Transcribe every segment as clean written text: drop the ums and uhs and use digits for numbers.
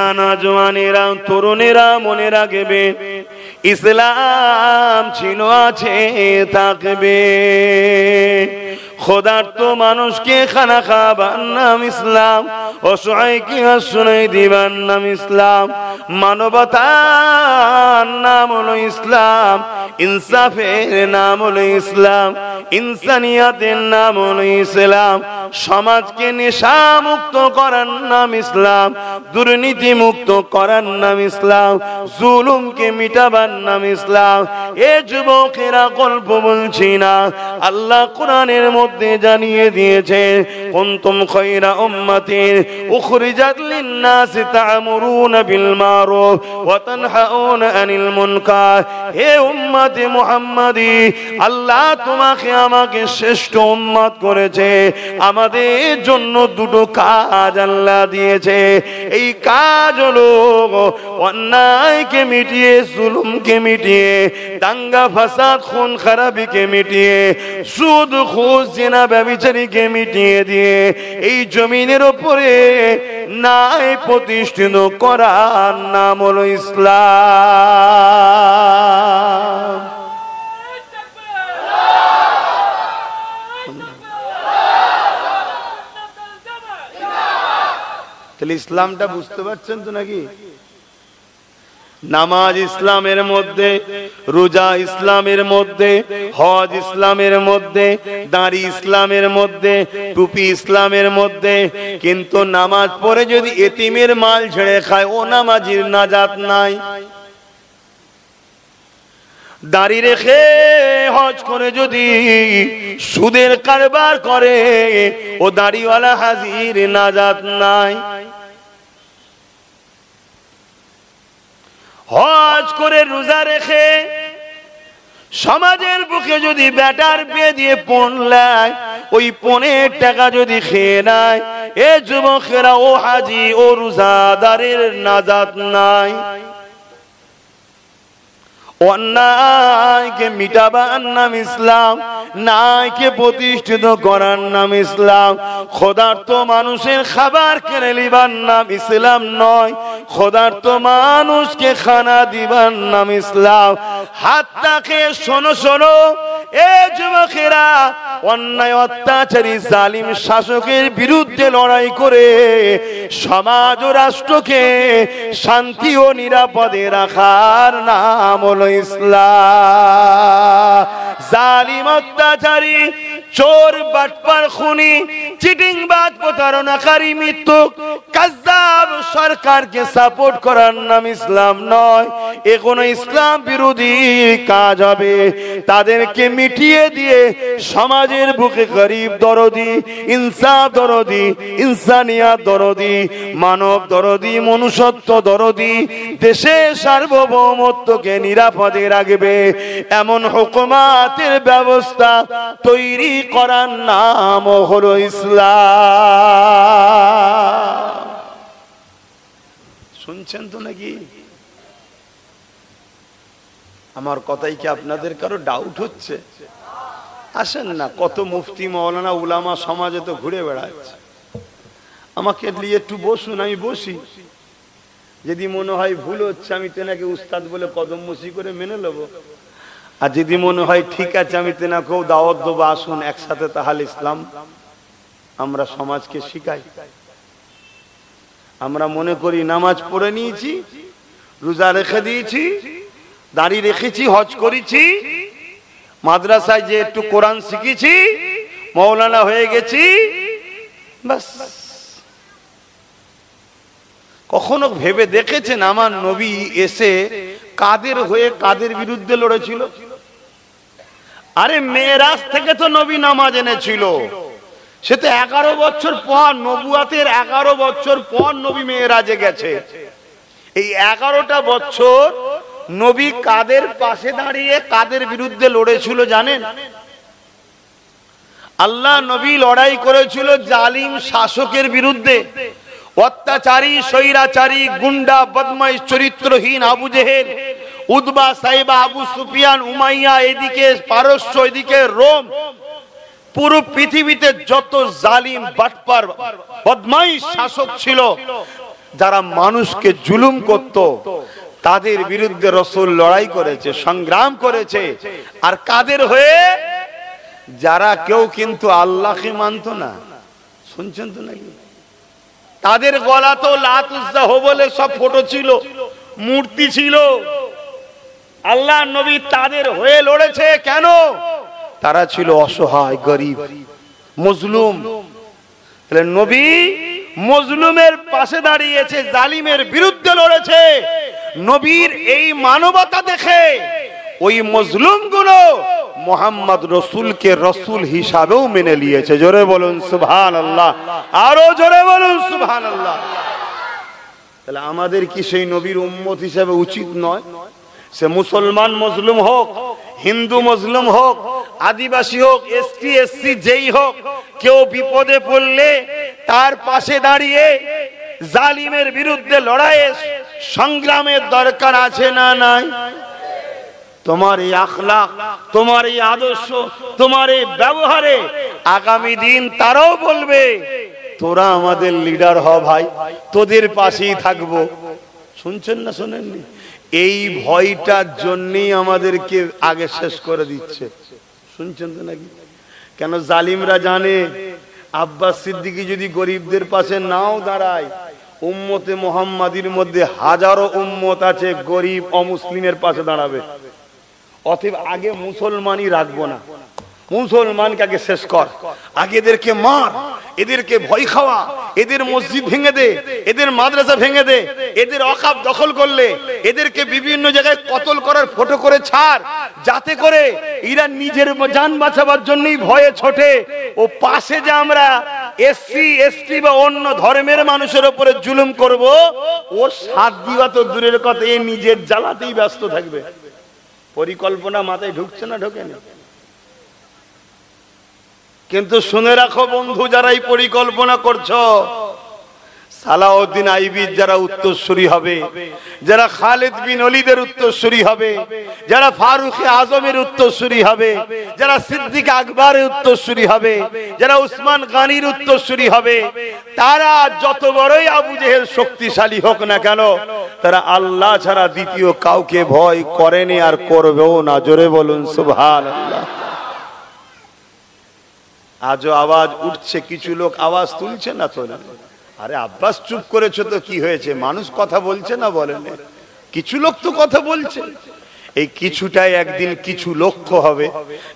জানা জওয়ানেরা তরুণেরা মনে রাখবে ইসলাম ছিল আছে থাকবে খোদার্ত মানুষকে খানা খাবার নাম ইসলাম অসহায়কে আশ্রয় দিবার নাম ইসলাম মানবতার নাম হলো ইসলাম ইনসাফের নাম হলো ইসলাম ইনসানিয়াতের নাম হলো ইসলাম সমাজকে নেশা মুক্ত করার নাম ইসলাম দুর্নীতি মুক্ত করার নাম ইসলাম জুলুমকে মিটাবার নাম ইসলাম এ যুবকেরা গল্প বলছি না আল্লাহ কোরআনের মধ্যে জানিয়ে দিয়েছে কুনতুম খায়রা উম্মাতিন উখরিজাত লিন-নাস তা'মুরুনা বিল মারুফ ওয়া তানহাউনা আনিল মুনকার হে উম্মতে মুহাম্মাদি আল্লাহ তোমাকে আমাকে শ্রেষ্ঠ উম্মত করেছে আমাদের জন্য দুটো কাজ আল্লাহ দিয়েছে এই কাজ হলো অন্যায়কে মিটিয়ে জুলুমকে মিটিয়ে দাঙ্গা ফাসাদ খুন খারাপিকে মিটিয়ে সুদ ঘুষ জিনা ব্যভিচারীকে মিটিয়ে দিয়ে এই জমিনের উপরে ন্যায় প্রতিষ্ঠিত করার নাম হলো ইসলাম তাহলে ইসলামটা বুঝতে পারছেন তো নাকি নামাজ ইসলামের মধ্যে রোজা ইসলামের মধ্যে হজ ইসলামের মধ্যে দাড়ি ইসলামের মধ্যে টুপি ইসলামের মধ্যে কিন্তু নামাজ পড়ে যদি এতিমের মাল ছেড়ে খায় ও নামাজির নাজাত নাই দাড়ি রেখে হজ করে যদি সুদের কারবার করে ও দাড়িওয়ালা হাজির নাজাত নাই হজ করে রোজা রেখে সমাজের বুকে যদি বেটার বিয়ে দিয়ে পণ লায় ওই পণের টাকা যদি খেয়ে নেয় এ যুবকেরা ও হাজি ও রোজাদারের নাজাত নাই অন্যায়কে মিটাবার নাম ইসলাম ন্যায়কে প্রতিষ্ঠিত করার নাম ইসলাম ক্ষুধার্ত মানুষের খাবার কেড়ে নিবার নাম ইসলাম নয় ক্ষুধার্ত মানুষকে খানা দিবার নাম ইসলাম হাতটাকে শোনো শোনো এ যুবকেরা অন্যায় অত্যাচারী জালিম শাসকের বিরুদ্ধে লড়াই করে সমাজ ও রাষ্ট্রকে শান্তি ও নিরাপদে রাখার নাম হলো ইসলাম জালিম অত্যাচারী চোর বাটপার খুনি চিটিংবাজ প্রতারণাকারী মিথ্যুক কায্যাব সরকারকে সাপোর্ট করার নাম ইসলাম নয় এ কোনো ইসলাম বিরোধী কাজ হবে তাদেরকে মিটিয়ে দিয়ে সমাজের বুকে গরিব দরদি ইনসাফ দরদি ইনসানিয়াত দরদি মানব দরদি মনুষ্যত্ব দরদি দেশের সার্বভৌমত্বকে নিরাপদে রাখবে এমন হুকুমাতের ব্যবস্থা তৈরি করার নাম হলো ইসলাম শুনছেন তো নাকি আমার কথাই কি আপনাদের কারো ডাউট হচ্ছে আসেন না কত মুফতি মাওলানা উলামা সমাজে তো ঘুরে বেড়াচ্ছে আমাকে নিয়ে একটু বসুন আমি বসি যদি মনে হয় ভুল হচ্ছে আমি তেনাকে উস্তাদ বলে কদম মুসি করে মেনে নেব আর যদি মনে হয় ঠিক আছে আমি তেনাকেও দাওয়াত দেবো আসুন একসাথে তাহলে ইসলাম আমরা সমাজকে শিখাই আমরা মনে করি নামাজ পড়ে নিয়েছি রোজা রেখে দিয়েছি দাড়ি রেখেছি হজ করেছি মাদ্রাসায় যে একটু কোরআন শিখেছি মৌলানা হয়ে গেছি বাস কখনো ভেবে দেখেছেন আমার নবী এসে কাদের হয়ে কাদের বিরুদ্ধে লড়েছিল আরে মেরাজ থেকে তো নবী নামাজ এনেছিল সে তো 11 বছর পর নবুয়াতের 11 বছর পর নবী মেরাজে গেছে এই 11টা বছর নবী কাদের পাশে দাঁড়িয়ে কাদের বিরুদ্ধে লড়েছিল জানেন আল্লাহ নবী লড়াই করেছিল জালিম শাসকের বিরুদ্ধে অত্যাচারী স্বৈরাচারী গুন্ডা বদমাইশ চরিত্রহীন আবু জেহেল উতবা সাইবা আবু সুফিয়ান উমাইয়া এদিকে পারস্য এদিকে রোম পুরো পৃথিবীতে যত জালিম বাটপার বদমাইশ শাসক ছিল যারা মানুষকে জুলুম করত তাদের বিরুদ্ধে রাসূল লড়াই করেছে, সংগ্রাম করেছে। আর কাদের হয়ে? যারা কেউ কিন্তু আল্লাহকে মানত না। শুনছেন তো নাকি? তাদের গলা তো লাত উজ্জা বলে সব ফটো ছিল, মূর্তি ছিল। আল্লাহ নবী তাদের হয়ে লড়েছে। কেন? তারা ছিল অসহায়, গরিব, মজলুম। তাহলে নবী মজলুমের পাশে দাঁড়িয়েছে, জালিমের বিরুদ্ধে লড়েছে। নবীর এই মানবতা দেখে ওই মজলুম গুলো মুহাম্মদ রাসূলকে রাসূল হিসাবেও মেনে নিয়েছে। জোরে বলুন সুবহানাল্লাহ, আরো জোরে বলুন সুবহানাল্লাহ। তাহলে আমাদের কি সেই নবীর উম্মত হিসাবে উচিত নয়? সে মুসলমান মজলুম হোক, হিন্দু মজলুম হোক, আদিবাসী হোক, এসটি এসসি যেই হোক, কেউ বিপদে পড়লে তার পাশে দাঁড়িয়ে জালিমের বিরুদ্ধে লড়াইয়ে সংগ্রামের দরকার আছে না নাই? তোমার এই আখলাক, তোমার এই আদর্শ, তোমার এই ব্যবহারে আগামী দিন তারাও বলবে তোরা আমাদের লিডার হ ভাই, তোদের পাশেই থাকবো। শুনছেন না শোনেননি? এই ভয়টার জন্যই আমাদেরকে আগে শেষ করে দিচ্ছে। শুনছেন তো নাকি? কেন? জালিমরা জানে আব্বাস সিদ্দিকী যদি গরিবদের পাশে নাও দাঁড়ায়, উম্মতে মুহাম্মাদির মধ্যে হাজারো উম্মত আছে গরিব অমুসলিমের পাশে দাঁড়াবে। অতএব আগে মুসলমানই রাখবো না, মুসলমানকে আগে শেষ কর, আগে এদেরকে মার, এদেরকে ভয় খাওয়া, এদের মসজিদ ভেঙে দে, এদের মাদ্রাসা ভেঙে দে, এদের অকাপ দখল করলে এদেরকে বিভিন্ন জায়গায় কতল করার ফটো করে ছাড়, যাতে করে এরা নিজের জান বাঁচাবার জন্যই ভয়ে ছোটে। ও পাশে যে আমরা এসসি এসটি বা অন্য ধর্মের মানুষের উপরে জুলুম করব, ও সাথ দিবা তো দূরের কথা, এ নিজের জ্বালাতেই ব্যস্ত থাকবে। পরিকল্পনা মাথায় ঢুকছে না? ঢোকেনি? কিন্তু শুনে রাখো বন্ধু, যারা এই পরিকল্পনা করছো, সালাউদ্দিন আইবির যারা উত্তরসূরি হবে, যারা খালিদ বিন ওলীদের উত্তরসূরি হবে, যারা ফারুক আজমের উত্তরসূরি হবে, যারা সিদ্দিক আকবরের উত্তরসূরি হবে, যারা উসমান গনির উত্তরসূরি হবে, তারা যত বড়ই আবু জেহেল শক্তিশালী হোক না কেন, তারা আল্লাহ ছাড়া দ্বিতীয় কাউকে ভয় করেনি আর করবেও না। জোরে বলুন সুবহানাল্লাহ। আজও আওয়াজ উঠছে, কিছু লোক আওয়াজ তুলছে না তো? আরে আব্বাস চুপ করেছো তো কি হয়েছে? মানুষ কথা বলছে না বলেন? কিছু লোক তো কথা বলছে। এই কিছুটাই একদিন কিছু লক্ষ হবে,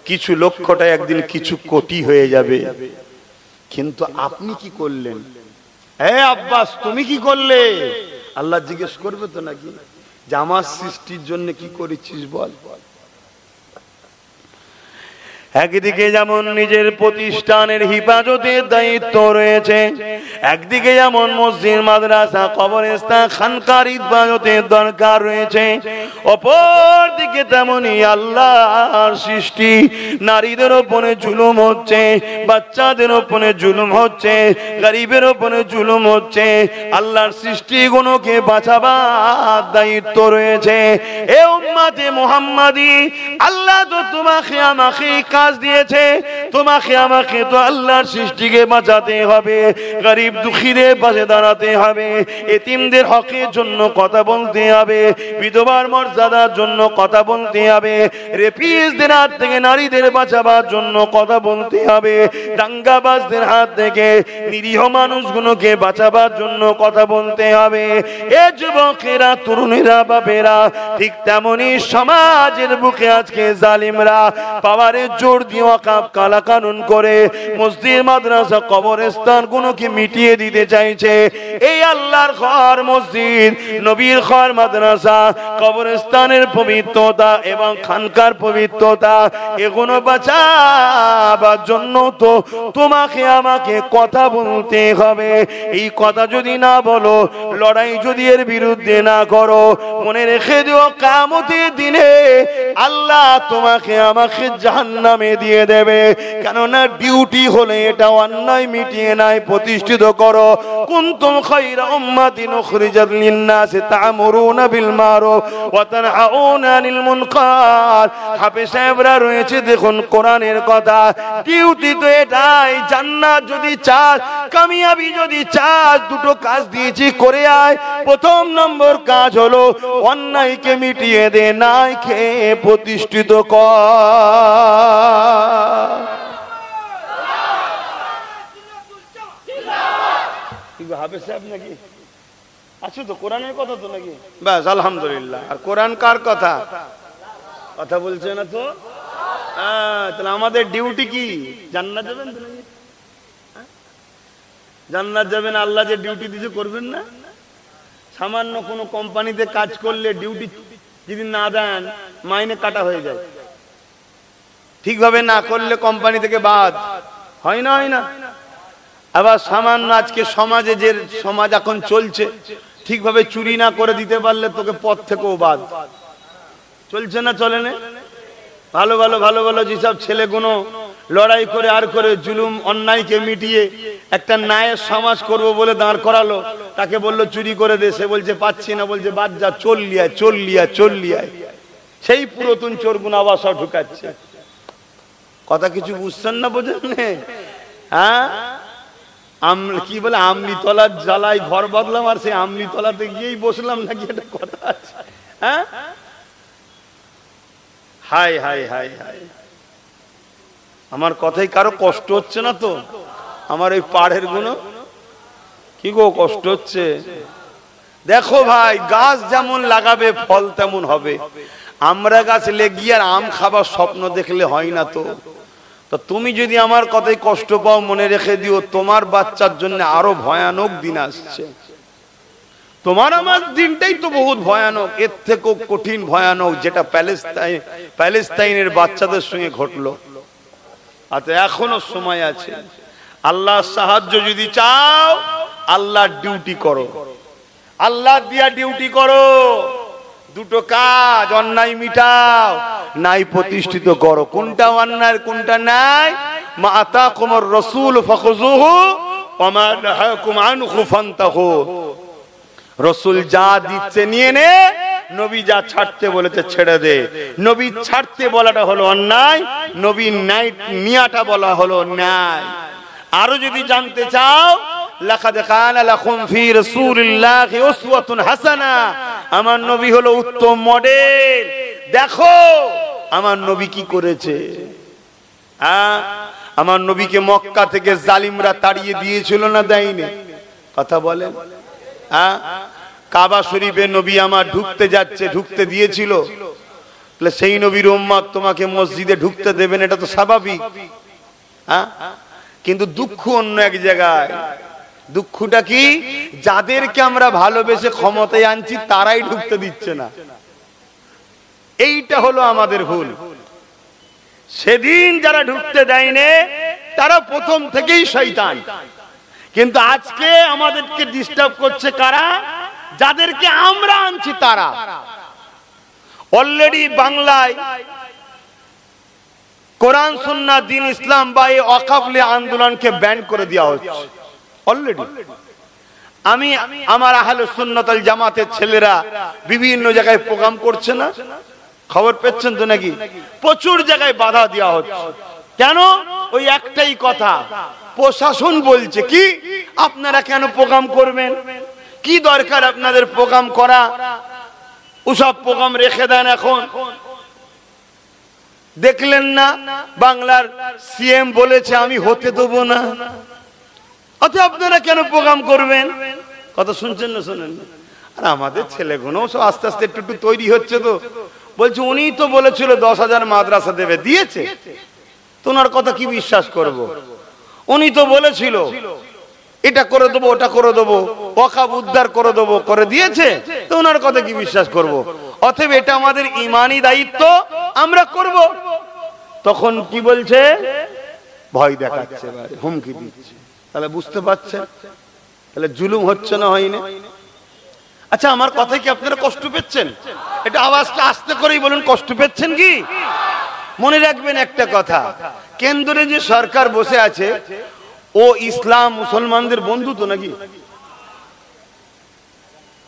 কিছু লক্ষটাই একদিন কিছু কোটি হয়ে যাবে। কিন্তু আপনি কি করলেন? আব্বাস তুমি কি করলে? আল্লাহ জিজ্ঞেস করবে তো নাকি যে আমার সৃষ্টির জন্য কি করেছিস বল। একদিকে যেমন নিজের প্রতিষ্ঠানের হিফাজতের দায়িত্ব রয়েছে, একদিকে যেমন মসজিদ, মাদ্রাসা, কবরস্থান, খানকার হিফাজতের দরকার রয়েছে, অপর দিকে তেমনি আল্লাহর সৃষ্টি নারীদের উপরে জুলুম হচ্ছে, বাচ্চাদের উপরে জুলুম হচ্ছে, গরিবের উপরে জুলুম হচ্ছে। আল্লাহর সৃষ্টিগুলোকে বাঁচাবার দায়িত্ব রয়েছে। এ উম্মতে মুহাম্মাদি, আল্লাহ তো তোমাকে আমাকে কাজ দিয়েছে, তোমাকে আমাকে তো আল্লাহর সৃষ্টিকে বাঁচাতে হবে, গরিব দুঃখীদের পাশে দাঁড়াতে হবে, এতিমদের হকের জন্য কথা বলতে হবে, বিধবার মর্যাদার জন্য কথা বলতে হবে, রেপিস্টদের হাত থেকে নারীদের বাঁচাবার জন্য কথা বলতে হবে, দাঙ্গাবাজদের হাত থেকে নিরীহ মানুষগুলোকে বাঁচাবার জন্য কথা বলতে হবে। এ যুবকেরা, তরুণীরা, বাপেরা, ঠিক তেমনি সমাজের বুকে আজকে জালিমরা পাওয়ারের জোর দিয়ে ওয়াকফ কালা কানুন করে মসজিদ, মাদ্রাসা, কবরস্থান গুলোকে মিটিয়ে দিতে চাইছে। এই আল্লাহর ঘর, মসজিদ, নবীর ঘর, মাদ্রাসা, কবরস্থানের পবিত্রতা এবং খানকার পবিত্রতা, এগুলো বাঁচাবার জন্য তো তোমাকে আমাকে কথা বলতে হবে। এই কথা যদি না বলো, লড়াই যদি এর বিরুদ্ধে না করো, মনে রেখে দিও কিয়ামতের দিনে আল্লাহ তোমাকে আমাকে জাহান্নামে জাহান্নামে দিয়ে দেবে। কেননা ডিউটি হলে এটা অন্যায় মিটিয়ে নাই, প্রতিষ্ঠিত করো। কুনতুম খায়রা উম্মাতিন উখরিজাত লিন-নাসি তা'মুরুনা বিল মারুফ ওয়া তানহাউনা আনিল মুনকার। হাফেজ সাহেবরা রয়েছে, দেখুন কোরআনের কথা। ডিউটি তো এটাই, জান্নাত যদি চাস, কামিয়াবি যদি চাস, দুটো কাজ দিয়েছি করে আয়। প্রথম নম্বর কাজ হলো অন্যায়কে মিটিয়ে দে, নাই খেয়ে প্রতিষ্ঠিত কর। হাফেজ সাহেব নাকি আছো তো? কোরআনের কথা তো নাকি? ব্যাস আলহামদুলিল্লাহ। আর কোরআন কার কথা? কথা বলছে না তো? তাহলে আমাদের ডিউটি কি? জান্নাত যাবেন তো নাকি? জান্নাত যাবেন, আল্লাহ যে ডিউটি দিয়েছে করবেন না? সামান্য কোনো কোম্পানিতে কাজ করলে ডিউটি যদি না দেন মাইনে কাটা হয়ে যায়, ঠিকভাবে না করলে কোম্পানি থেকে বাদ হয় না, হয় না? আবার সামান্য আজকে সমাজে যে সমাজ এখন চলছে, ঠিকভাবে চুরি না করে দিতে পারলে তোকে পথ থেকেও বাদ। চলছে না? চলে না? ভালো ভালো ভালো ভালো যেসব ছেলেগুলো লড়াই করে আর করে জুলুম অন্যায়কে মিটিয়ে একটা ন্যায়ের সমাজ করব বলে দাঁড় করালো, তাকে বললো চুরি করে দে, সে বলছে পাচ্ছি না, বলছে বাদ যা, চল্লিয়া চল্লিয়া চল্লিয়া। সেই পুরাতন চোরগুলো আবার সব ঢুকাচ্ছে। কথা কিছু বুঝছেন না, বোঝেন না? হ্যাঁ, কি বলে আমলি তলার জ্বালাই ঘর বদলাম, আর সেই আমলি তলাতে গিয়েই বসলাম নাকি, একটা কথা আছে। হ্যাঁ, হাই হাই হাই হাই। আমার কথাই কারো কষ্ট হচ্ছে না তো? আমার ওই পাড়ের গুলো কি গো কষ্ট হচ্ছে? দেখো ভাই, গাছ যেমন লাগাবে ফল তেমন হবে। আমরা গাছ লেগিয়ে আর আম খাবার স্বপ্ন দেখলে হয় না তো। তো তুমি যদি আমার কথাই কষ্ট পাও, মনে রেখে দিও তোমার বাচ্চার জন্য আরো ভয়ানক দিন আসছে। তোমার আমার দিনটাই তো বহুত ভয়ানক, এর থেকেও কঠিন ভয়ানক যেটা প্যালেস্তাইনের বাচ্চাদের সঙ্গে ঘটলো। আচ্ছা, এখনো সময় আছে। আল্লাহর সাহায্য যদি চাও, আল্লাহর ডিউটি করো, আল্লাহ দিয়া ডিউটি করো। দুটো কাজ, অন্যায় মিটাও, নাই প্রতিষ্ঠিত করো। কোনটা অন্যায় কোনটা নাই? মা আতাকুমুর রাসূল ফাখুযুহু ওয়া মা নাহাকুম আনহু ফান্তাহু। রাসূল যা দিচ্ছে নিয়ে নে, নবী যা ছাড়তে বলেছে ছেড়ে দে। নবী ছাড়তে বলাটা হলো অন্যায়, নবী নাই নিয়াটা বলা হলো ন্যায়। আরো যদি জানতে চাও, লাকাদ কানা লাকুম ফি রাসূলিল্লাহি উসওয়াতুন হাসানা। আমার নবী হলো উত্তম মডেল। দেখো আমার নবী কি করেছে। আমার নবীকে মক্কা থেকে জালিমরা তাড়িয়ে দিয়েছিল না, দেয়নি? কথা বলেন। কাবা শরীফে নবী আমার ঢুকতে যাচ্ছে, ঢুকতে দিয়েছিল? তাহলে সেই নবীর উম্মত তোমাকে মসজিদে ঢুকতে দেবেন, এটা তো স্বাভাবিক। কিন্তু দুঃখ অন্য এক জায়গায়। দুঃখটা কি? যাদেরকে আমরা ভালোবেসে ক্ষমতায় আনছি তারাই ঢুকতে দিচ্ছে না। এইটা হলো আমাদের ভুল। সেদিন যারা ঢুকতে দেয়নি তারা প্রথম থেকেই শয়তান। কিন্তু আজকে আমাদেরকে ডিস্টার্ব করছে কারা? যাদেরকে আমরা আনছি তারা। অলরেডি বাংলায় কোরআন সুন্নাহ দ্বীন ইসলাম বা এই ওয়াকফ আন্দোলনকে ব্যান করে দেওয়া হচ্ছে অলরেডি। আমি আমার আহলে সুন্নাত ওয়াল জামাতের ছেলেরা বিভিন্ন জায়গায় প্রোগ্রাম করছে না, খবর পেয়েছেন তো নাকি? প্রচুর জায়গায় বাধা দেওয়া হচ্ছে। কেন? ওই একটাই কথা, প্রশাসন বলছে কি আপনারা কেন প্রোগ্রাম করবেন, কি দরকার আপনাদের প্রোগ্রাম করা, ওসব প্রোগ্রাম রেখে দেন। এখন দেখলেন না বাংলার সিএম বলেছে আমি হতে দেবো না, অত আপনারা কেন প্রোগ্রাম করবেন? কথা শুনছেন না? শোনেন। আর আমাদের ছেলেগুলো সব আস্তে আস্তে একটু একটু তৈরি হচ্ছে। তো বলছে উনি তো বলেছিল 10,000 মাদ্রাসা দেবে, দিয়েছে? তোমার কথা কি বিশ্বাস করব? উনি তো বলেছিল এটা করে দেবো, ওটা করে দেবো, ওয়াকফ উদ্ধার করে দেবো, করে দিয়েছে? তো ওনার কথা কি বিশ্বাস করব? অতএব এটা আমাদের ঈমানি দায়িত্ব, আমরা করব। তখন কি বলছে? ভয় দেখাচ্ছে, হুমকি দিচ্ছে। তাহলে বুঝতে পারছেন তাহলে জুলুম হচ্ছে না, হয়নি? আচ্ছা, আমার কথায় কি আপনারা কষ্ট পেয়েছেন? এটা আওয়াজটা আস্তে করেই বলুন, কষ্ট পেয়েছেন কি? মনে রাখবেন একটা কথা, কেন্দ্রে যে সরকার বসে আছে ও ইসলাম মুসলমানদের বন্ধু তো নাকি?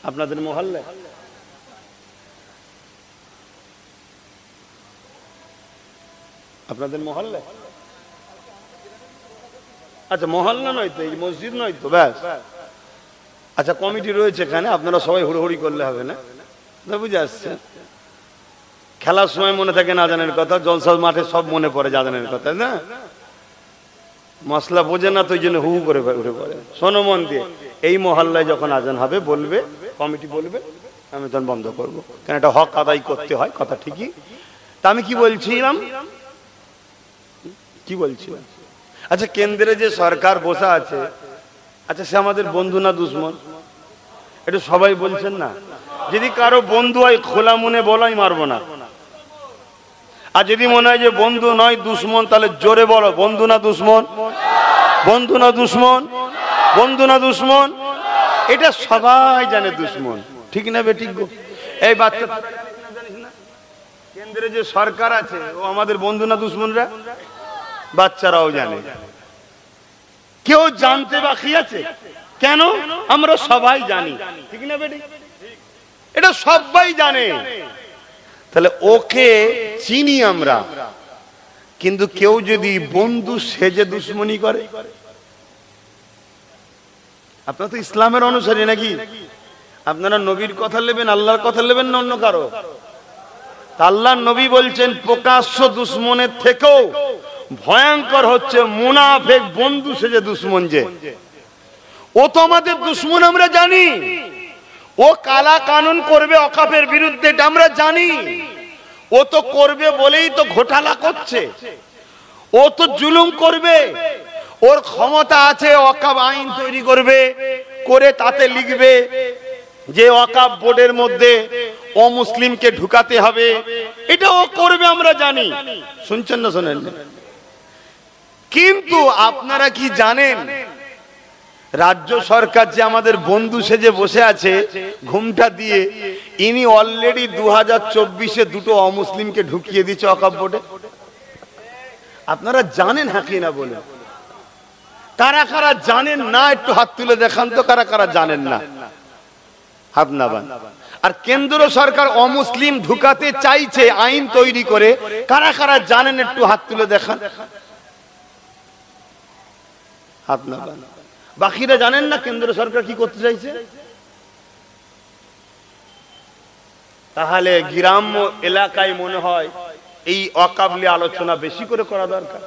আপনাদের মহল্লায় আচ্ছা মহল্লা নয় তো, এই মসজিদ নয় তো, ব্যাস। আচ্ছা কমিটি রয়েছে এখানে, আপনারা সবাই হুড়োহুড়ি করলে হবে না, বুঝে আসছে। খেলার সময় মনে থাকে না জানের কথা, জলসার মাঠে সব মনে পড়ে জানের কথা, না মশলা বোঝে না তো ওই জন্য হু করে উঠে পড়ে। শোনো মন দিয়ে, এই মহল্লায় যখন আজান হবে বলবে, কমিটি বলবে, আমি তখন বন্ধ করবো, কারণ এটা হক আদায় করতে হয়, কথা ঠিকই। তা আমি কি বলছিলাম, আচ্ছা কেন্দ্রে যে সরকার বসা আছে, আচ্ছা সে আমাদের বন্ধু না দুশ্মন? এটা সবাই বলছেন না। যদি কারো বন্ধু হয় খোলা মনে বলাই, মারবো না। আর যদি মনে হয় যে বন্ধু নয় দুশ্মন, তাহলে জোরে বলো বন্ধু না দুশ্মন, বন্ধু না দুশ্মন, বন্ধু না দুশ্মন। এটা সবাই জানে দুশ্মন, ঠিক না বেঠিক? এই বাচ্চা কেন্দ্রে যে সরকার আছে ও আমাদের বন্ধু না দুশ্মনরা? বাচ্চারাও জানে। কেউ জানতে বাকি আছে? কেন? আমরা সবাই জানি, ঠিক না বেঠিক? এটা সবাই জানে। তাহলে ওকে চিনি আমরা, কিন্তু কেউ যদি বন্ধু সেজে দুশ্মনী করে, আপনারা তো ইসলামের অনুসারী নাকি? আপনারা নবীর কথা নেবেন, আল্লাহর কথা নেবেন না অন্য কারো? আল্লাহর নবী বলছেন প্রকাশ্য দুশ্মনের থেকেও ভয়ঙ্কর হচ্ছে মুনাফিক বন্ধু সেজে দুশ্মন। যে ও তো আমাদের দুশ্মন, আমরা জানি। ও কালা কানুন করবে ওয়াকফের বিরুদ্ধে, এটা আমরা জানি। ও তো করবে বলেই তো ঘোটালা করছে। ও তো জুলুম করবে, ওর ক্ষমতা আছে ওয়াকফ আইন তৈরি করবে, করে তাতে লিখবে যে ওয়াকফ বোর্ডের মধ্যে অমুসলিমকে ঢুকাতে হবে। এটা ও করবে, আমরা জানি। শুনছেন না শোনেন? কিন্তু আপনারা কি জানেন রাজ্য সরকার যে আমাদের বন্ধু সেজে বসে আছে ঘুমটা দিয়ে, ইনি অলরেডি 2024-এ দুটো অমুসলিমকে ঢুকিয়ে দিচ্ছে ওয়াকফ বোর্ডে? আপনারা জানেন হ্যাঁ কি না বলে? কারা কারা জানেন না একটু হাত তুলে দেখান তো, কারা কারা জানেন না? হাত না বান। আর কেন্দ্র সরকার অমুসলিম ঢুকাতে চাইছে আইন তৈরি করে, কারা কারা জানেন একটু হাত তুলে দেখান। হাত না বান। বাকিরা জানেন না কেন্দ্র সরকার কি করতে চাইছে? তাহলে গ্রাম্য এলাকায় মনে হয় এই ওয়াকফ নিয়ে আলোচনা বেশি করে করা দরকার।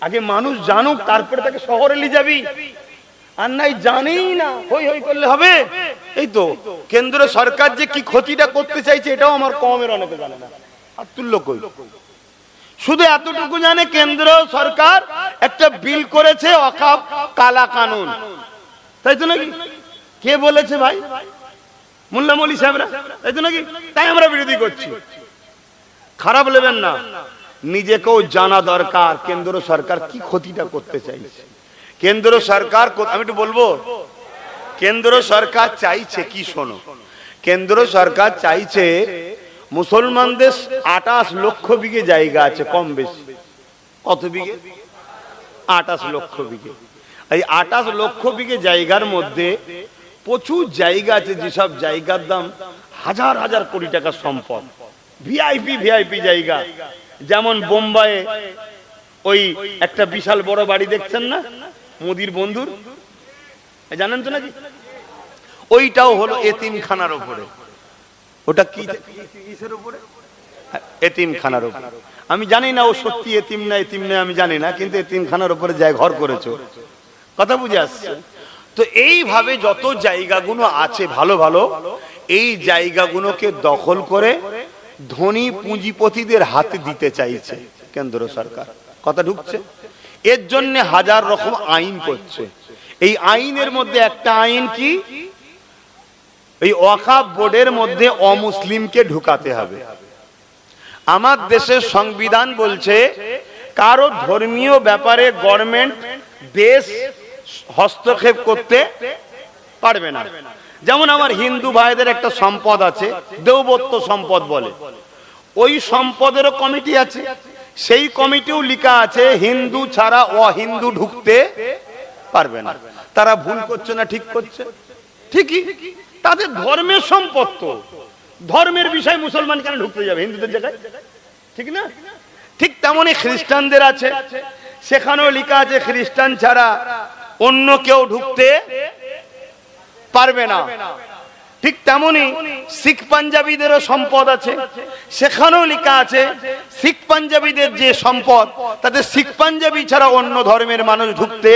আগে মানুষ জানুক, তারপরে তাকে শহরে নিয়ে যাবি। আর নাই জানেই না, হই হই করলে হবে? এই তো কেন্দ্র সরকার যে কি ক্ষতিটা করতে চাইছে এটাও আমার কমের অনেকে জানে না। আর তুল্য কই? শুধু এতটুকু জানে কেন্দ্র সরকার একটা বিল করেছে ওয়াকফ কালা কানুন, তাই তো নাকি? কে বলেছে ভাই? মোল্লা মৌলী সাহেবরা, তাই তো নাকি? তাই আমরা বিরোধী করছি। খারাপ নেবেন না, নিজেকেও জানা দরকার কেন্দ্র সরকার কি ক্ষতিটা করতে চাইছে। কেন্দ্র সরকার, আমি একটু বলবো, কেন্দ্র সরকার চাইছে কি শোনো, কেন্দ্র সরকার চাইছে মুসলমানদের 28 লক্ষ বিঘে জায়গা আছে কম বেশি। কত বিঘে? 28 লক্ষ বিঘে। এই 28 লক্ষ বিঘে জায়গার মধ্যে প্রচুর জায়গা আছে যেসব জায়গার দাম হাজার হাজার কোটি টাকার সম্পদ, ভিআইপি জায়গা। যেমন বোম্বাইয়ে ওই একটা বিশাল বড় বাড়ি দেখছেন না মোদির বন্ধুর, জানেন তো নাকি? ওইটাও হলো এতিমখানার উপরে। ওটা কি কিসের উপরে? এতিমখানার উপরে। আমি জানি না ও সত্যি এতিম না এতিম না আমি জানি না, কিন্তু এতিমখানার উপরে যায় ঘর করেছে। কথা বুঝে আসছে তো? এইভাবে যত জায়গাগুলো আছে ভালো ভালো, এই জায়গাগুলোকে দখল করে ধনী পুঁজিপতিদের হাতে দিতে চাইছে কেন্দ্র সরকার। কথা ঢুকছে? এর জন্য হাজার রকম আইন করছে। এই আইনের মধ্যে একটা আইন কি, এই ওয়াকফ বোর্ডের মধ্যে অমুসলিমকে ঢুকাতে হবে। আমার দেশের সংবিধান বলছে কারো ধর্মীয় ব্যাপারে গভর্নমেন্ট দেশ হস্তক্ষেপ করতে পারবে না। যেমন আমার হিন্দু ভাইদের একটা সম্পদ আছে, দেবত্ব সম্পদ বলে, ওই সম্পদেরও কমিটি আছে। সেই কমিটিও লেখা আছে হিন্দু ছাড়া অহিন্দু ঢুকতে পারবে না। তারা ভুল করছে না ঠিক করছে? ঠিকই, তাদের ধর্মের সম্পদ তো, ধর্মের বিষয় মুসলমান কেন ঢুকতে যাবে হিন্দুদের জায়গায়, ঠিক না? ঠিক তেমনি খ্রিস্টানদের আছে, সেখানেও লেখা আছে খ্রিস্টান ছাড়া অন্য কেউ ঢুকতে পারবে না। ঠিক তেমনি শিখ পাঞ্জাবিদেরও সম্পদ আছে, সেখানেও লেখা আছে শিখ পাঞ্জাবিদের যে সম্পদ তাতে শিখ পাঞ্জাবি ছাড়া অন্য ধর্মের মানুষ ঢুকতে।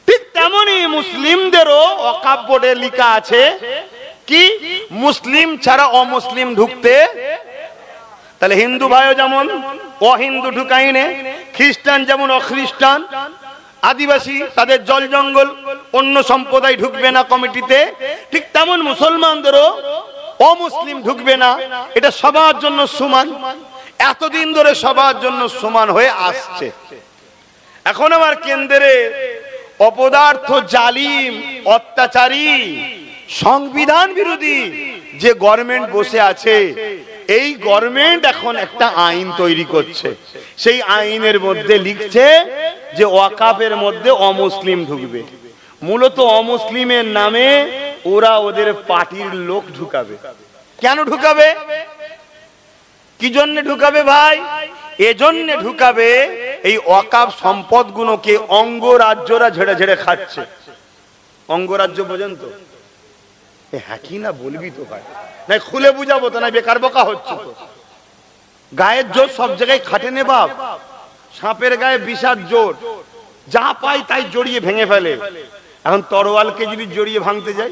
ঠিক তেমনি মুসলিমদেরও ওয়াকফ বোর্ডে লেখা আছে কি মুসলিম ছাড়া অমুসলিম ঢুকতে। তাহলে হিন্দু ভাইও যেমন অহিন্দু ঢুকাইনে, খ্রিস্টান যেমন অখ্রিস্টান, আদিবাসী তাদের জল জঙ্গল অন্য সম্প্রদায় ঢুকবে না কমিটিতে, ঠিক তেমন মুসলমানদেরও অমুসলিম ঢুকবে না। এটা সবার জন্য সমান, এতদিন ধরে সবার জন্য সমান হয়ে আসছে। এখন আমার কেন্দ্রে অপদার্থ জালিম অত্যাচারী সংবিধান বিরোধী যে গভর্নমেন্ট বসে আছে, এই গভর্নমেন্ট এখন একটা আইন তৈরি করছে। সেই আইনের মধ্যে লিখছে যে ওয়াকফের মধ্যে অমুসলিম ঢুকবে। মূলত অমুসলিমের নামে ওরা ওদের পার্টির লোক ঢুকাবে। কেন ঢুকাবে? কি জন্য ঢুকাবে ভাই? এজন্য ঢুকাবে এই ওয়াকফ সম্পদগুলোকে অঙ্গরাজ্যরা ঝেড়ে ঝেড়ে খাচ্ছে। অঙ্গরাজ্য বোঝেন তো? হ্যাঁ কি না বলবি তো ভাই, না খুলে বুঝাবো তো, না বেকার বকা হচ্ছে তো। গায়ের জোর সব জায়গায় খাটে নে বাপ, সাপের গায়ে বিষার জোর, যা পাই তাই জড়িয়ে ভেঙে ফেলে। এখন তরোয়ালকে যদি জড়িয়ে ভাঙতে যাই,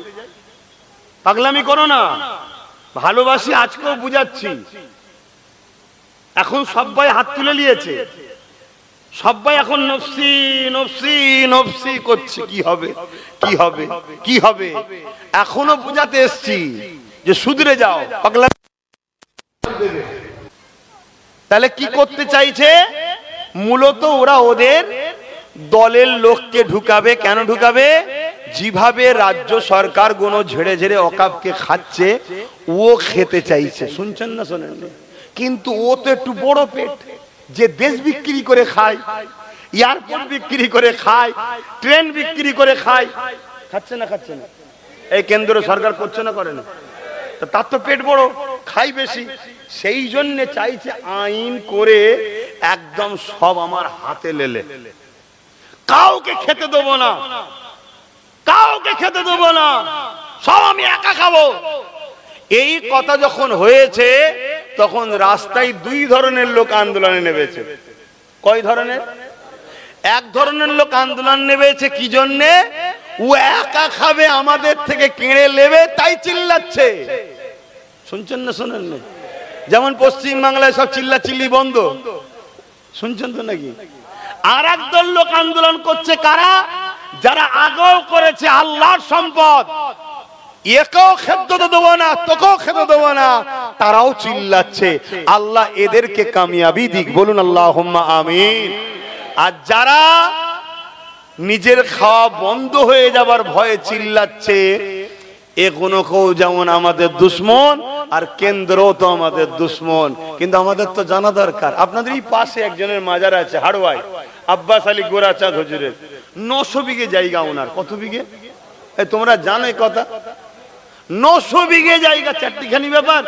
পাগলামি করো না, ভালোবাসি আজকেও বুঝাচ্ছি। এখন সবাই হাত তুলে নিয়েছে, সবাই এখন নফসি নফসি নফসি করছে, কি হবে কি হবে কি হবে। এখনো বুঝাতে এসছি যে শুধরে যাও, পাগলা। তাহলে কি করতে চাইছে? মূলত ওরা ওদের দলের লোককে ঢুকাবে। কেন ঢুকাবে? যেভাবে রাজ্য সরকার গুলো ঝেড়ে ঝেড়ে ওয়াকফকে খাচ্ছে, ও খেতে চাইছে। শুনছেন না শোনেন? কিন্তু ও তো একটু বড় পেট, যে দেশ বিক্রি করে খায়, এয়ারপোর্ট বিক্রি করে খায়, ট্রেন বিক্রি করে খায়, খাচ্ছে না খাচ্ছে না? এই কেন্দ্র সরকার করছে না করে না? তার তো পেট বড়, খাই বেশি। সেই জন্য চাইছে আইন করে একদম সব আমার হাতে লেলে, কাউকে খেতে দেবো না, কাউকে খেতে দেবো না, সব আমি একা খাবো। এই কথা যখন হয়েছে তখন রাস্তায় দুই ধরনের লোক আন্দোলনে নেমেছে। কয় ধরনের? এক ধরনের লোক আন্দোলন নেমেছে কি জন্যে? ও একা খাবে, আমাদের থেকে কেড়ে নেবে, তাই চিল্লাচ্ছে। শুনছেন না শোনেন না? যেমন পশ্চিম বাংলায় সব চিল্লা চিল্লি বন্ধ, শুনছেন তো নাকি? আর একদল লোক আন্দোলন করছে, কারা? যারা আগেও করেছে আল্লাহর সম্পদ, একেও খেতে দেবো না, তোকেও খেতে দেবো না, তারাও চিল্লাচ্ছে। আল্লাহ এদেরকে কামিয়াবি দিক, বলুন আল্লাহুম্মা আমিন। আর যারা নিজের খাওয়া বন্ধ হয়ে যাবার ভয়ে চিল্লাচ্ছে, এগুলো কেউ যেমন আমাদের দুশ্মন, আর কেন্দ্রও তো আমাদের দুশ্মন। কিন্তু আমাদের তো জানা দরকার, আপনাদের এই পাশে একজনের মাজার আছে হাড়োয়ায়, আব্বাস আলী গোরাচাঁদ হুজুরের 900 বিঘে জায়গা ওনার। কত বিঘে তোমরা জানো এই কথা? 900 বিঘে জায়গা, চারটিখানি ব্যাপার।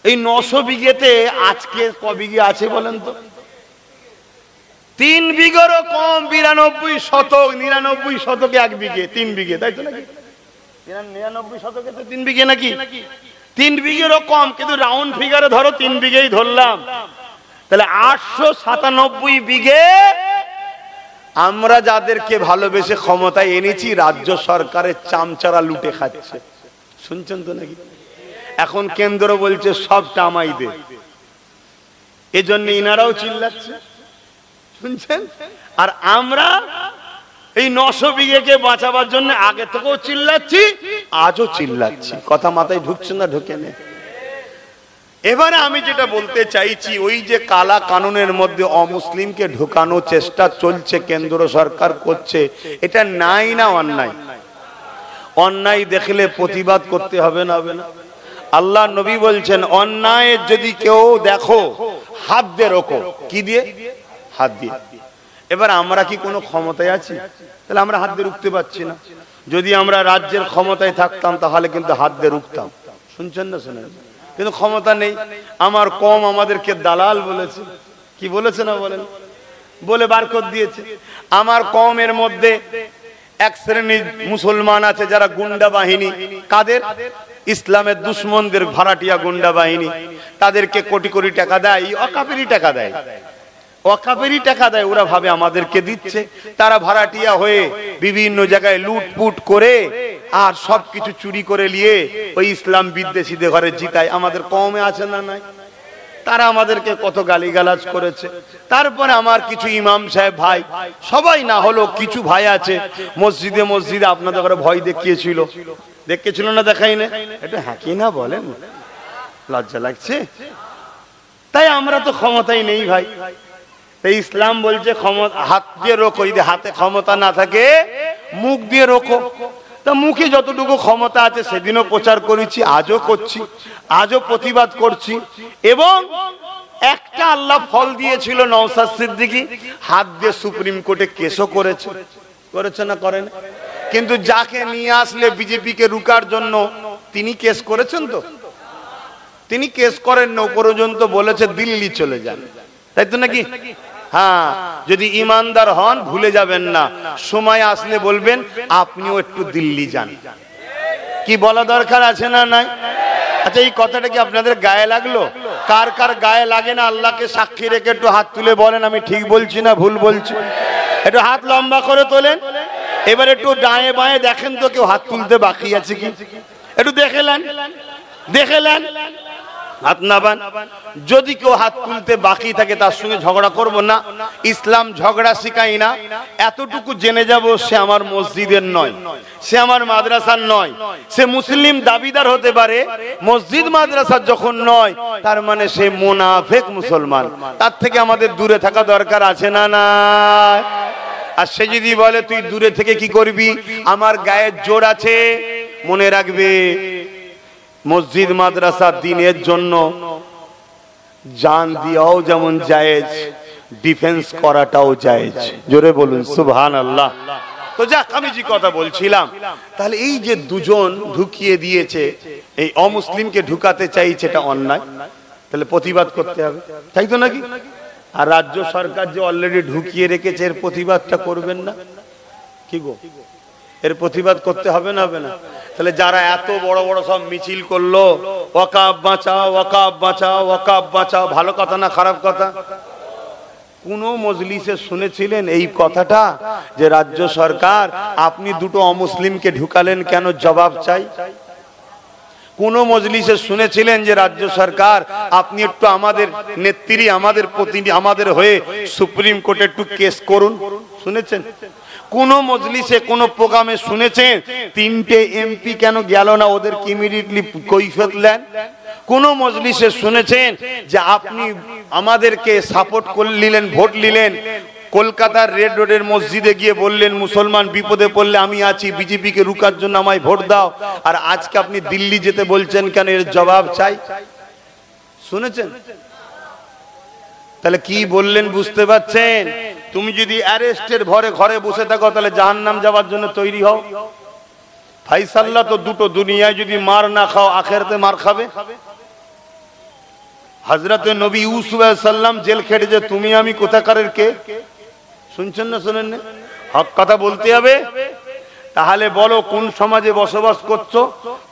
এই 900 বিঘেতে আজকে ক বিঘে আছে বলেন তো? 3 বিঘেরও কম, 92 শতক। 99 শতকে 1 বিঘে, 3 বিঘে, তাই তো নাকি? 99 শতকে তো 3 বিঘে নাকি? 3 বিঘেরও কম, কিন্তু রাউন্ড ফিগারে ধরো 3 বিঘেই ধরলাম। তাহলে 897 বিঘে আমরা যাদেরকে ভালোবেসে ক্ষমতায় এনেছি, রাজ্য সরকারের চামচারা লুটে খাচ্ছে। শুনছেন তো নাকি? এখন কেন্দ্র বলছে সবটা আমায় দে, এজন্য ইনারাও চিল্লাচ্ছে, শুনছেন? আর আমরা এই 900 বিঘেকে বাঁচাবার জন্য আগে থেকেও চিল্লাচ্ছি, আজও চিল্লাচ্ছি। কথা মাথায় ঢুকছে না? ঢুকে নে। এবারে আমি যেটা বলতে চাইছি, ওই যে কালা কানুনের মধ্যে অমুসলিমকে ঢোকানোর চেষ্টা চলছে, কেন্দ্র সরকার করছে, এটা নাই না অন্যায়? অন্যায় দেখলে প্রতিবাদ করতে হবে না? হবে না? আল্লাহ নবী বলছেন, অন্যায় যদি কেউ দেখো হাত দিয়ে রোকো। কি দিয়ে? হাত দিয়ে। এবার আমরা কি কোনো ক্ষমতায় আছি? তাহলে আমরা হাত দিয়ে রুখতে পারছি না। যদি আমরা রাজ্যের ক্ষমতায় থাকতাম তাহলে কিন্তু হাত দিয়ে রুখতাম। শুনছেন না? শুনেন। কিন্তু ক্ষমতা নেই। আমার কম আমাদেরকে দালাল বলেছে। কি বলেছে না বলেন? বলে বার করে দিয়েছে। আমার কমের মধ্যে এক শ্রেণীর মুসলমান আছে যারা গুন্ডা বাহিনী। কাদের? ইসলামের দুশ্মনদের ভাড়াটিয়া গুন্ডা বাহিনী। তাদেরকে কোটি কোটি টাকা দেয়, অকাপেরই টাকা দেয়, অকাপেরই টাকা দেয়। ওরা ভাবে আমাদেরকে দিচ্ছে। তারা ভাড়াটিয়া হয়ে বিভিন্ন জায়গায় লুটপুট করে আর সবকিছু চুরি করে নিয়ে ওই ইসলাম বিদ্বেষীদের ঘরে জিতায়। আমাদের কমে আছে না নাই? তারা আমাদেরকে কত গালিগালাজ করেছে। তারপরে আমার কিছু ইমাম সাহেব ভাই, সবাই না হলো কিছু ভাই আছে মসজিদে মসজিদে আপনাদের ঘরে ভয় দেখিয়েছিল। দেখিয়েছিল না? দেখাই না? এটা হ্যাঁ কি না বলেন? লজ্জা লাগছে। তাই আমরা তো ক্ষমতাই নেই ভাই। তাই ইসলাম বলছে ক্ষমতা হাত দিয়ে রোখো। যদি হাতে ক্ষমতা না থাকে মুখ দিয়ে রোখো। তা মুখে যতটুকু ক্ষমতা আছে সেদিনও প্রচার করেছি, আজও করছি, আজও প্রতিবাদ করছি। এবং একটা আল্লাহ ফল দিয়েছিল নওশাদ সিদ্দিকী, হাত দিয়ে সুপ্রিম কোর্টে কেসও করেছে। করেছে না? করেন? কিন্তু যাকে নিয়ে আসলে বিজেপিকে রুকার জন্য তিনি কেস করেছেন তো? তিনি কেস করেন না, পর্যন্ত বলেছে দিল্লি চলে যান। তাই তো নাকি? হ্যাঁ, যদি ইমানদার হন ভুলে যাবেন না, সময় আসলে বলবেন আপনিও একটু দিল্লি যান। কি বলা দরকার আছে না নাই? আচ্ছা, এই কথাটা কি আপনাদের গায়ে লাগলো? কার কার গায়ে লাগে না আল্লাহকে সাক্ষী রেখে একটু হাত তুলে বলেন আমি ঠিক বলছি না ভুল বলছি। একটু হাত লম্বা করে তোলেন। এবার একটু ডায়ে বাঁয়ে দেখেন তো কেউ হাত তুলতে বাকি আছে কি? একটু দেখেলেন, দেখেলেন হাত নাবান। যদি কেউ হাত তুলতে বাকি থাকে তার সঙ্গে ঝগড়া করব না। ইসলাম ঝগড়া শিখাই না। এতটুকু জেনে যাব সে আমার মসজিদের নয়, সে আমার মাদ্রাসার নয়। সে মুসলিম দাবিদার হতে পারে, মসজিদ মাদ্রাসার যখন নয় তার মানে সে মুনাফিক মুসলমান। তার থেকে আমাদের দূরে থাকা দরকার আছে না না? আর সে যদি বলে তুই দূরে থেকে কি করবি, আমার গায়ের জোর আছে, মনে রাখবে মসজিদ মাদ্রাসা দিনের জন্য জান দিয়াও যেমন জায়েজ, ডিফেন্স করাটাও জায়েজ। জোরে বলুন সুবহানাল্লাহ। তো যাক, আমি যে কথা বলছিলাম, তাহলে এই যে দুজন ঢুকিয়ে দিয়েছে, এই অমুসলিমকে ঢুকাতে চাইছে, এটা অন্যায়। তাহলে প্রতিবাদ করতে হবে, তাই তো নাকি? আর রাজ্য সরকার যে অলরেডি ঢুকিয়ে রেখেছে এর প্রতিবাদটা করবেন না? কি গো, এর প্রতিবাদ করতে হবে না? হবে না? তাহলে যারা এত বড় বড় সব মিছিল করলো, ওয়াকাফ বাঁচাও, ওয়াকাফ বাঁচাও, ওয়াকাফ বাঁচাও, ভালো কথা না খারাপ কথা? কোন মজলিসে শুনেছিলেন এই কথাটা যে রাজ্য সরকার আপনি দুটো অমুসলিমকে ঢুকালেন কেন, জবাব চাই? কোন মজলিসে শুনেছিলেন যে রাজ্য সরকার আপনি একটু আমাদের নেত্রী, আমাদের প্রতিনিধি, আমাদের হয়ে সুপ্রিম কোর্টে একটু কেস করুন? শুনেছেন? কোন মজলিসে কোন প্রোগ্রামে শুনেছেন তিনটে এমপি কেন গেল না, ওদেরকে ইমিডিয়েটলি কৈফিয়ত দেন? কোন মজলিসে শুনেছেন যে আপনি আমাদেরকে সাপোর্ট করলেন, ভোট নিলেন, কলকাতার রেড রোডের মসজিদে গিয়ে বললেন মুসলমান বিপদে পড়লে আমি আছি, বিজেপিকে রুকার জন্য আমায় ভোট দাও, আর আজকে আপনি দিল্লি যেতে বলছেন কেন, এর জবাব চাই? শুনেছেন? তাহলে কি বললেন বুঝতে পারছেন? তুমি যদি অ্যারেস্টের ভরে ঘরে বসে থাকো তাহলে জাহান্নাম যাওয়ার জন্য তৈরি হও। ফাইসাল্লা তো দুটো, দুনিয়ায় যদি মার না খাও আখিরাতে মার খাবে। হযরতে নবী ইউসুফ আলাইহিস সালাম জেল খেটেছে, তুমি আমি কোথাকারের কে? শুনছেন না শোনেন না? হক কথা বলতে হবে। তাহলে বলো কোন সমাজে বসবাস করছো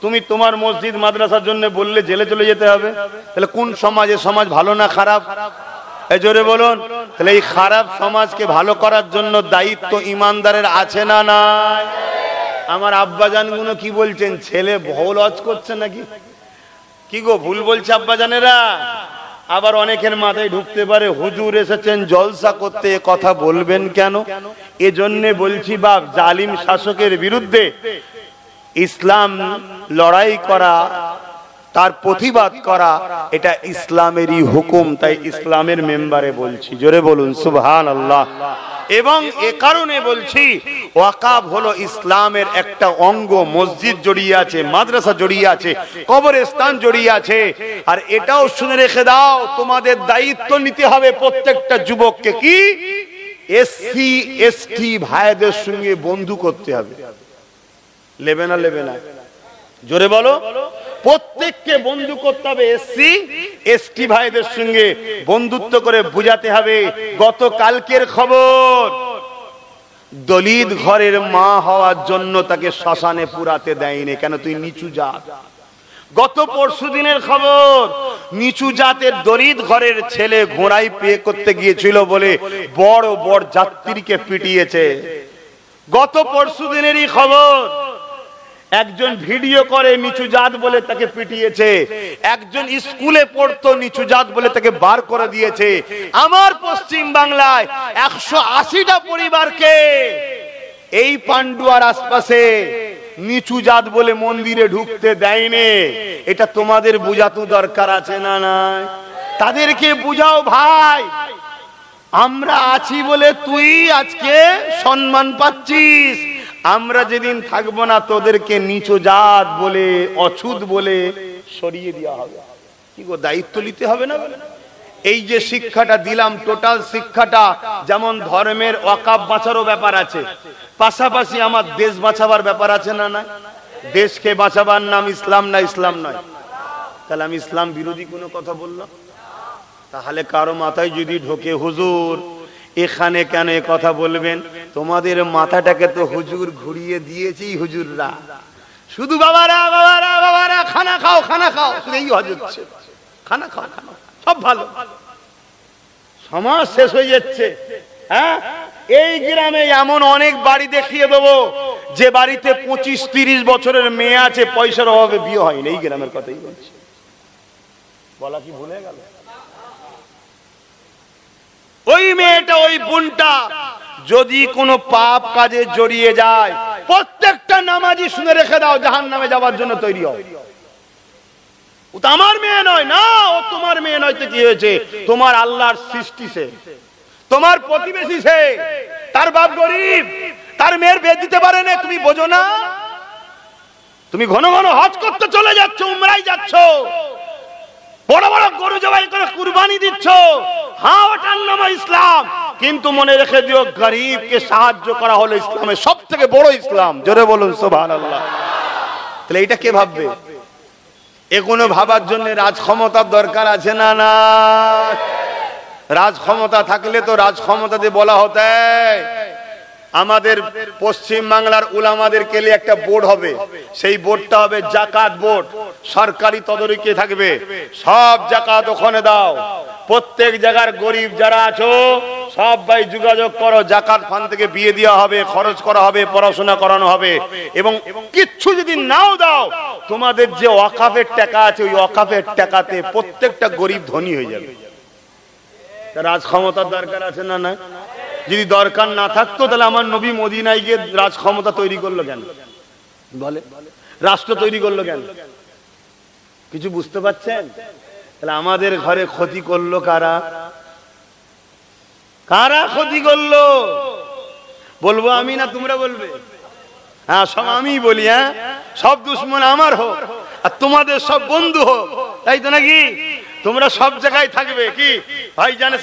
তুমি? তোমার মসজিদ মাদ্রাসার জন্য বললে জেলে চলে যেতে হবে। তাহলে কোন সমাজে? সমাজ ভালো না খারাপ? জোরে বলুন। তাহলে এই খারাপ সমাজকে ভালো করার জন্য দায়িত্ব ইমানদারের আছে না নাই? আমার আব্বাজান গুলো কি বলছেন, ছেলে ভুল হজ করছে নাকি? কি গো, ভুল বলছে আব্বাজানেরা? আবার অনেকের মাথায় ঢুকতে পারে হুজুর এসেছেন জলসা করতে, কথা বলবেন কেন? এজন্য বলছি বাপ, জালিম শাসকের বিরুদ্ধে ইসলাম লড়াই করা তার প্রতিবাদ করা এটা ইসলামেরই হুকুম। তাই ইসলামের মেম্বারে বলছি, জোরে বলুন সুবহানাল্লাহ। এবং এ কারণে বলছি ওয়াকাফ হলো ইসলামের একটা অঙ্গ। মসজিদ জড়িয়ে আছে, মাদ্রাসা জড়িয়ে আছে, কবরস্থান জড়িয়ে আছে। আর এটাও শুনে রেখে দাও, তোমাদের দায়িত্ব নিতে হবে প্রত্যেকটা যুবককে, কি এসসি এসটি ভাইদের সঙ্গে বন্ধু করতে হবে। লেবে না লেবে না, জোরে বলো। প্রত্যেককে বন্ধু করতে হবে, এসসি এসটি ভাইদের সঙ্গে বন্ধুত্ব করে বুঝাতে হবে। গতকালকের খবর, দলিত ঘরের মা হওয়ার জন্য তাকে শ্মশানে পুরাতে দেয়নি, কেন? তুই নিচু জাত। গত পরশু দিনের খবর, নিচু জাতের দলিত ঘরের ছেলে ঘোড়ায় বিয়ে করতে গিয়েছিল বলে বড় বড় যাত্রীকে পিটিয়েছে। গত পরশু দিনেরই খবর, একজন ভিডিও করে নিচু জাত বলে তাকে পিটিয়েছে। একজন স্কুলে পড়তো, নিচু জাত বলে তাকে বার করে দিয়েছে। আমার পশ্চিম বাংলায় 180টা পরিবারকে এই পান্ডুয়ার আশপাশে নিচু জাত বলে মন্দিরে ঢুকতে দেয়নি। এটা তোমাদের বুঝাতে দরকার আছে না নাই? তাদেরকে বুঝাও, ভাই আমরা আছি বলে তুই আজকে সম্মান পাচ্ছিস, আমরা যেদিন থাকবো না তোদেরকে নিচু জাত বলে, অছুত বলে সরিয়ে দেওয়া হবে। কি গো, দায়িত্ব নিতে হবে না? এই যে শিক্ষাটা দিলাম, টোটাল শিক্ষাটা, যেমন ধর্মের ওয়াকাফ বাঁচারও ব্যাপার আছে, পাশাপাশি আমার দেশ বাঁচাবার ব্যাপার আছে না না? দেশকে বাঁচাবার নাম ইসলাম না? ইসলাম নয়, তাহলে আমি ইসলাম বিরোধী কোনো কথা বললাম? তাহলে কারো মাথায় যদি ঢোকে, হুজুর এখানে কেন এ কথা বলবেন? তোমাদের মাথাটাকে তো হুজুর ঘুরিয়ে দিয়েছি, হুজুররা শুধু বাবারা বাবারা বাবারা খানা খাও খানা খাও, শুধু এই হচ্ছে খানা খাও খানা, সব ভালো, সমাজ শেষ হয়ে যাচ্ছে। হ্যাঁ, এই গ্রামে এমন অনেক বাড়ি দেখিয়ে দেবো যে বাড়িতে 25-30 বছরের মেয়ে আছে, পয়সার অভাবে বিয়ে হয়নি। এই গ্রামের কথাই বলছি, বলা কি ভুলে গেল? ওই মেয়েটা, ওই বোনটা যদি কোনো পাপ কাজে জড়িয়ে যায়, প্রত্যেকটা নামাজি শুনে রেখে দাও, জাহান্নামে যাওয়ার জন্য তৈরি হও। ও তো আমার মেয়ে নয় না, ও তোমার মেয়ে নয় তো কি হয়েছে? তোমার আল্লাহর সৃষ্টি, সে তোমার প্রতিবেশী, সে তার বাপ গরিব, তার মেয়ের বিয়ে দিতে পারে না, তুমি বোঝো না? তুমি ঘন ঘন হজ করতে চলে যাচ্ছ, উমরায় যাচ্ছ, বড় বড় গরু জবাই করে কুরবানি দিচ্ছ, হ্যাঁ ওটার নাম ইসলাম, কিন্তু মনে রেখে দিও গরিবকে সাহায্য করা হলো ইসলামের সব থেকে বড় ইসলাম। জোরে বলুন সুবহানাল্লাহ। তাহলে এটা কে ভাববে? এগুলো ভাবার জন্য রাজ ক্ষমতার দরকার আছে না না? রাজ ক্ষমতা থাকলে তো রাজ ক্ষমতা দিয়ে বলা হতো, আমাদের পশ্চিম বাংলার উলামাদেরকে নিয়ে একটা বোর্ড হবে, সেই বোর্ডটা হবে জাকাত বোর্ড, সরকারি তদারকি থাকবে, সব জাকাত ওখানে দাও, প্রত্যেক জায়গার গরিব যারা আছো সব ভাই যোগাযোগ করো, জাকাত ফান্ড থেকে বিয়ে দেওয়া হবে, খরচ করা হবে, পড়াশোনা করানো হবে। এবং কিচ্ছু যদি নাও দাও, তোমাদের যে ওয়াকাফের টাকা আছে, ওই ওয়াকাফের টাকাতে প্রত্যেকটা গরিব ধনী হয়ে যাবে। রাজ ক্ষমতার দরকার আছে না না? যদি দরকার না থাকতো তাহলে আমার নবী মদিনায় গিয়ে রাজ ক্ষমতা তৈরি করলো কেন? বলে রাষ্ট্র তৈরি করলো কেন? কিছু বুঝতে পারছেন? তাহলে আমাদের ঘরে ক্ষতি করলো কারা? কারা ক্ষতি করলো? বলবো আমি না তোমরা বলবে? হ্যাঁ, সব আমি বলি। হ্যাঁ, সব দুশ্মন আমার হোক আর তোমাদের সব বন্ধু হোক, তাই তো নাকি? তোমরা সব জায়গায় থাকবে, কি ভাই জানে